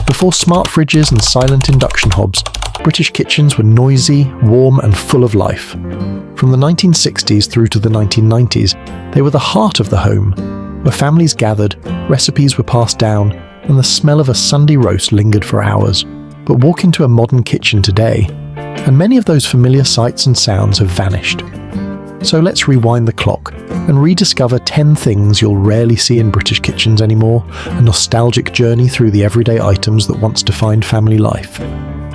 Before smart fridges and silent induction hobs, British kitchens were noisy, warm and full of life. From the 1960s through to the 1990s, they were the heart of the home, where families gathered, recipes were passed down, and the smell of a Sunday roast lingered for hours. But walk into a modern kitchen today, and many of those familiar sights and sounds have vanished. So let's rewind the clock and rediscover 10 things you'll rarely see in British kitchens anymore, a nostalgic journey through the everyday items that once defined family life.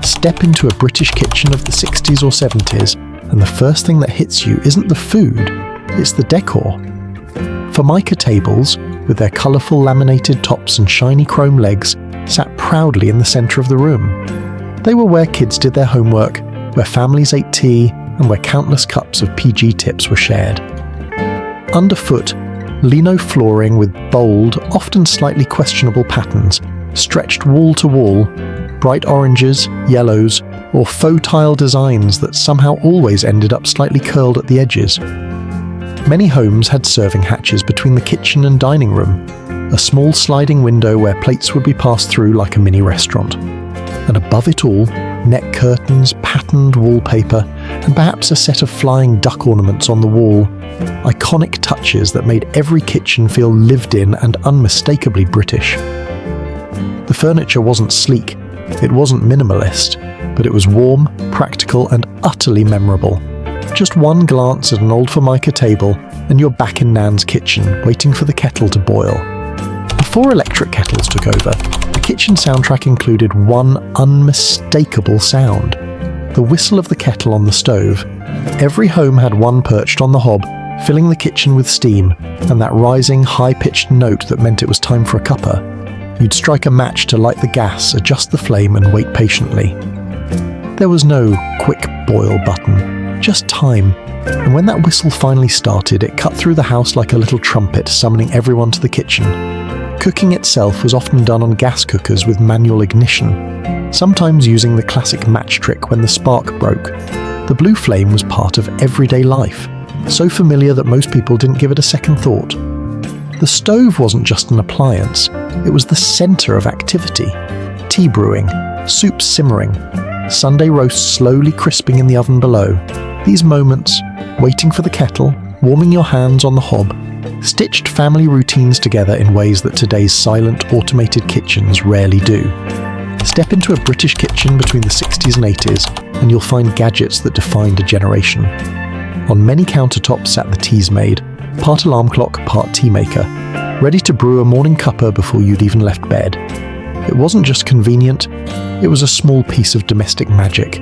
Step into a British kitchen of the 60s or 70s, and the first thing that hits you isn't the food, it's the decor. Formica tables, with their colourful laminated tops and shiny chrome legs, sat proudly in the centre of the room. They were where kids did their homework, where families ate tea, and where countless cups of PG tips were shared. Underfoot, lino flooring with bold, often slightly questionable patterns, stretched wall to wall, bright oranges, yellows, or faux tile designs that somehow always ended up slightly curled at the edges. Many homes had serving hatches between the kitchen and dining room, a small sliding window where plates would be passed through like a mini restaurant. And above it all, net curtains, patterned wallpaper, and perhaps a set of flying duck ornaments on the wall, iconic touches that made every kitchen feel lived in and unmistakably British. The furniture wasn't sleek, it wasn't minimalist, but it was warm, practical, and utterly memorable. Just one glance at an old Formica table, and you're back in Nan's kitchen, waiting for the kettle to boil. Before electric kettles took over, the kitchen soundtrack included one unmistakable sound: the whistle of the kettle on the stove. Every home had one perched on the hob, filling the kitchen with steam, and that rising, high-pitched note that meant it was time for a cuppa. You'd strike a match to light the gas, adjust the flame, and wait patiently. There was no quick boil button, just time, and when that whistle finally started, it cut through the house like a little trumpet, summoning everyone to the kitchen. Cooking itself was often done on gas cookers with manual ignition, sometimes using the classic match trick when the spark broke. The blue flame was part of everyday life, so familiar that most people didn't give it a second thought. The stove wasn't just an appliance, it was the centre of activity. Tea brewing, soup simmering, Sunday roast slowly crisping in the oven below. These moments, waiting for the kettle, warming your hands on the hob, stitched family routines together in ways that today's silent, automated kitchens rarely do. Step into a British kitchen between the 60s and 80s, and you'll find gadgets that defined a generation. On many countertops sat the teas maid, part alarm clock, part tea maker, ready to brew a morning cuppa before you'd even left bed. It wasn't just convenient, it was a small piece of domestic magic.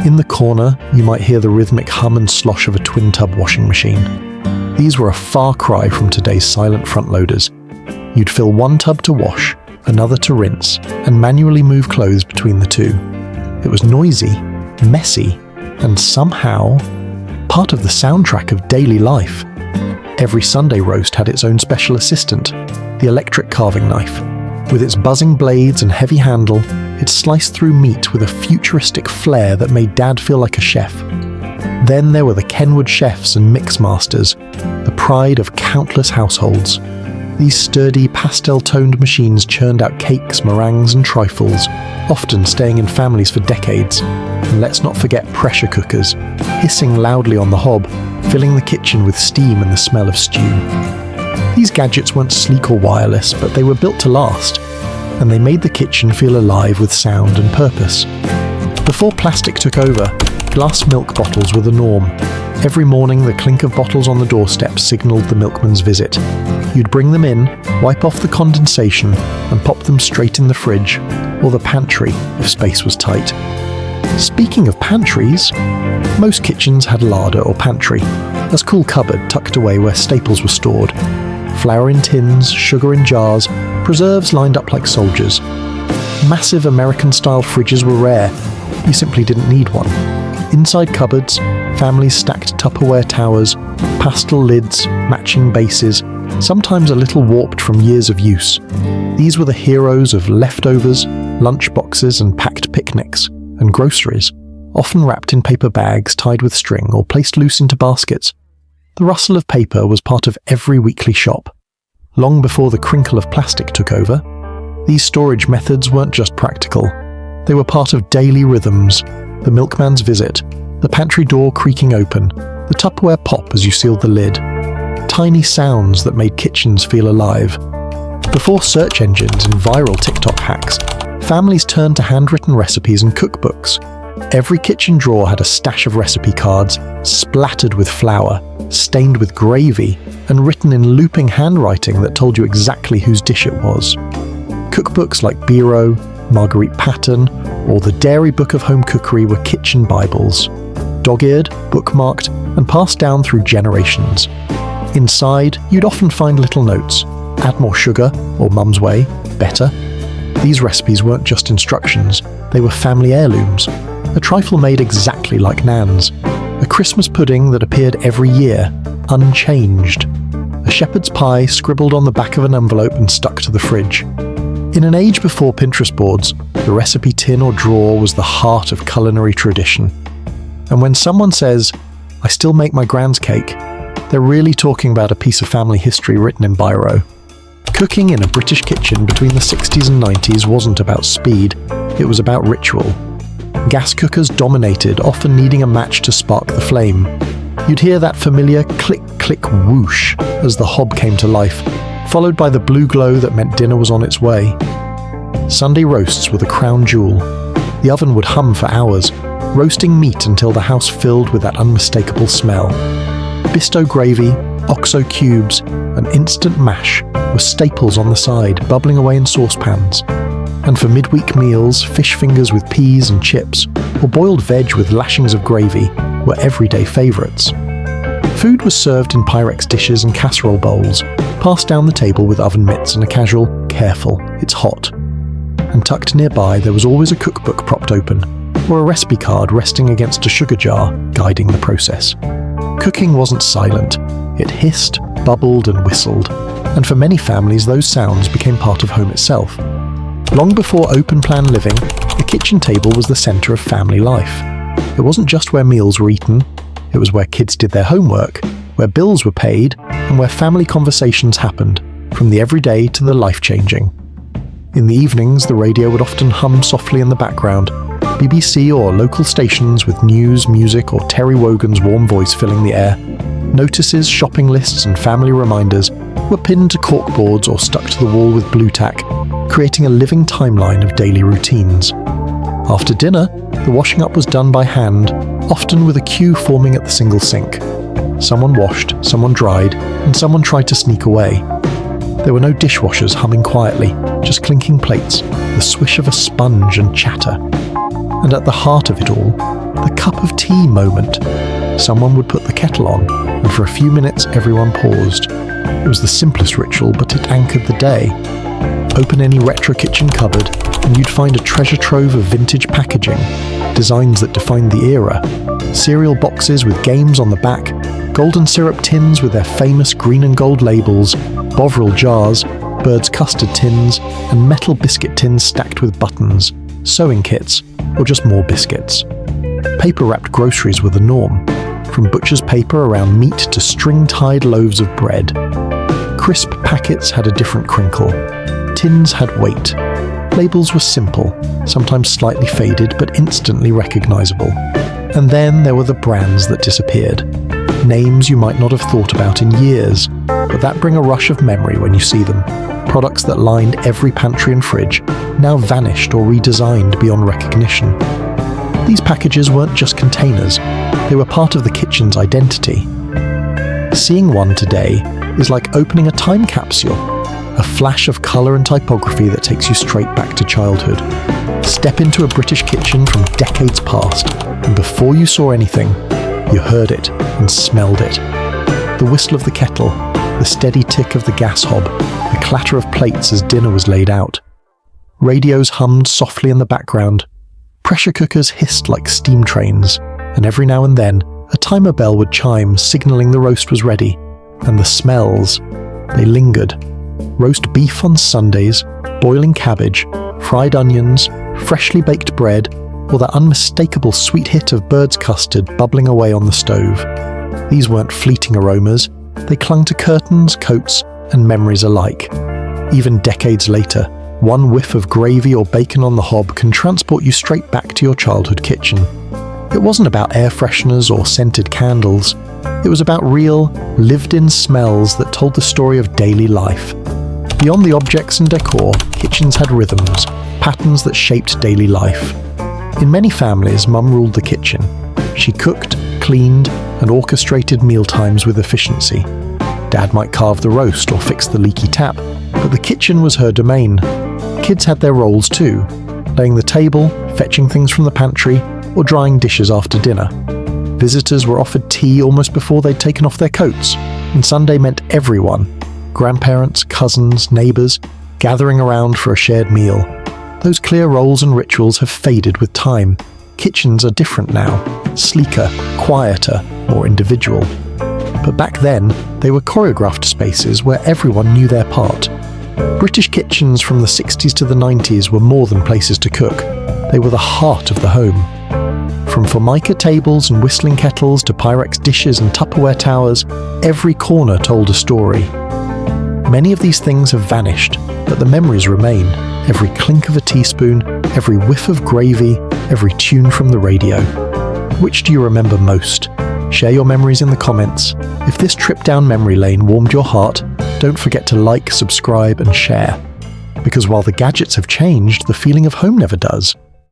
In the corner, you might hear the rhythmic hum and slosh of a twin-tub washing machine. These were a far cry from today's silent front-loaders. You'd fill one tub to wash, another to rinse, and manually move clothes between the two. It was noisy, messy, and somehow part of the soundtrack of daily life. Every Sunday roast had its own special assistant, the electric carving knife. With its buzzing blades and heavy handle, it sliced through meat with a futuristic flair that made Dad feel like a chef. Then there were the Kenwood chefs and mix masters, the pride of countless households. These sturdy, pastel-toned machines churned out cakes, meringues and trifles, often staying in families for decades. And let's not forget pressure cookers, hissing loudly on the hob, filling the kitchen with steam and the smell of stew. These gadgets weren't sleek or wireless, but they were built to last, and they made the kitchen feel alive with sound and purpose. Before plastic took over, glass milk bottles were the norm. Every morning, the clink of bottles on the doorstep signalled the milkman's visit. You'd bring them in, wipe off the condensation, and pop them straight in the fridge, or the pantry if space was tight. Speaking of pantries, most kitchens had a larder or pantry, a cool cupboard tucked away where staples were stored. Flour in tins, sugar in jars, preserves lined up like soldiers. Massive American-style fridges were rare. You simply didn't need one. Inside cupboards, families stacked Tupperware towers, pastel lids, matching bases, sometimes a little warped from years of use. These were the heroes of leftovers, lunch boxes and packed picnics, and groceries, often wrapped in paper bags tied with string or placed loose into baskets. The rustle of paper was part of every weekly shop. Long before the crinkle of plastic took over, These storage methods weren't just practical. They were part of daily rhythms: the milkman's visit, the pantry door creaking open, the Tupperware pop as you sealed the lid. Tiny sounds that made kitchens feel alive. Before search engines and viral TikTok hacks, families turned to handwritten recipes and cookbooks. Every kitchen drawer had a stash of recipe cards, splattered with flour, stained with gravy, and written in looping handwriting that told you exactly whose dish it was. Cookbooks like Biro, Marguerite Patten, or the Dairy Book of Home Cookery were kitchen bibles, dog-eared, bookmarked, and passed down through generations. Inside, you'd often find little notes: add more sugar, or mum's way, better. These recipes weren't just instructions, they were family heirlooms. A trifle made exactly like Nan's. A Christmas pudding that appeared every year, unchanged. A shepherd's pie scribbled on the back of an envelope and stuck to the fridge. In an age before Pinterest boards, the recipe tin or drawer was the heart of culinary tradition. And when someone says, "I still make my grand's cake," they're really talking about a piece of family history written in biro. Cooking in a British kitchen between the 60s and 90s wasn't about speed, it was about ritual. Gas cookers dominated, often needing a match to spark the flame. You'd hear that familiar click-click whoosh as the hob came to life, followed by the blue glow that meant dinner was on its way. Sunday roasts were the crown jewel. The oven would hum for hours, roasting meat until the house filled with that unmistakable smell. Bisto gravy, oxo cubes, and instant mash were staples on the side, bubbling away in saucepans. And for midweek meals, fish fingers with peas and chips, or boiled veg with lashings of gravy, were everyday favourites. Food was served in Pyrex dishes and casserole bowls, passed down the table with oven mitts and a casual, "Careful, it's hot." And tucked nearby there was always a cookbook propped open, or a recipe card resting against a sugar jar, guiding the process. Cooking wasn't silent. It hissed, bubbled, and whistled. And for many families, those sounds became part of home itself. Long before open-plan living, the kitchen table was the centre of family life. It wasn't just where meals were eaten, it was where kids did their homework, where bills were paid, and where family conversations happened, from the everyday to the life-changing. In the evenings, the radio would often hum softly in the background, BBC or local stations with news, music, or Terry Wogan's warm voice filling the air. Notices, shopping lists, and family reminders were pinned to corkboards or stuck to the wall with blue tack, creating a living timeline of daily routines. After dinner, the washing up was done by hand, often with a queue forming at the single sink. Someone washed, someone dried, and someone tried to sneak away. There were no dishwashers humming quietly, just clinking plates, the swish of a sponge and chatter. And at the heart of it all, the cup of tea moment. Someone would put the kettle on, and for a few minutes everyone paused. It was the simplest ritual, but it anchored the day. Open any retro kitchen cupboard, and you'd find a treasure trove of vintage packaging, designs that defined the era. Cereal boxes with games on the back, golden syrup tins with their famous green and gold labels, Bovril jars, Bird's custard tins, and metal biscuit tins stacked with buttons, sewing kits, or just more biscuits. Paper-wrapped groceries were the norm, from butcher's paper around meat to string-tied loaves of bread. Crisp packets had a different crinkle. Tins had weight. Labels were simple, sometimes slightly faded, but instantly recognizable. And then there were the brands that disappeared. Names you might not have thought about in years, but that bring a rush of memory when you see them. Products that lined every pantry and fridge, now vanished or redesigned beyond recognition. These packages weren't just containers, they were part of the kitchen's identity. Seeing one today is like opening a time capsule, a flash of colour and typography that takes you straight back to childhood. Step into a British kitchen from decades past, and before you saw anything, you heard it and smelled it. The whistle of the kettle, the steady tick of the gas hob, the clatter of plates as dinner was laid out. Radios hummed softly in the background. Pressure cookers hissed like steam trains, and every now and then, a timer bell would chime, signalling the roast was ready. And the smells, they lingered. Roast beef on Sundays, boiling cabbage, fried onions, freshly baked bread, or that unmistakable sweet hit of bird's custard bubbling away on the stove. These weren't fleeting aromas, they clung to curtains, coats, and memories alike. Even decades later, One whiff of gravy or bacon on the hob can transport you straight back to your childhood kitchen. It wasn't about air fresheners or scented candles. It was about real, lived-in smells that told the story of daily life. Beyond the objects and decor, kitchens had rhythms, patterns that shaped daily life. In many families, Mum ruled the kitchen. She cooked, cleaned, and orchestrated mealtimes with efficiency. Dad might carve the roast or fix the leaky tap, but the kitchen was her domain. Kids had their roles too, laying the table, fetching things from the pantry, or drying dishes after dinner. Visitors were offered tea almost before they'd taken off their coats, and Sunday meant everyone, grandparents, cousins, neighbours, gathering around for a shared meal. Those clear roles and rituals have faded with time. Kitchens are different now, sleeker, quieter, more individual. But back then, they were choreographed spaces where everyone knew their part. British kitchens from the 60s to the 90s were more than places to cook. They were the heart of the home. From Formica tables and whistling kettles to Pyrex dishes and Tupperware towers, every corner told a story. Many of these things have vanished, but the memories remain. Every clink of a teaspoon, every whiff of gravy, every tune from the radio. Which do you remember most? Share your memories in the comments. If this trip down memory lane warmed your heart, don't forget to like, subscribe, and share. Because while the gadgets have changed, the feeling of home never does.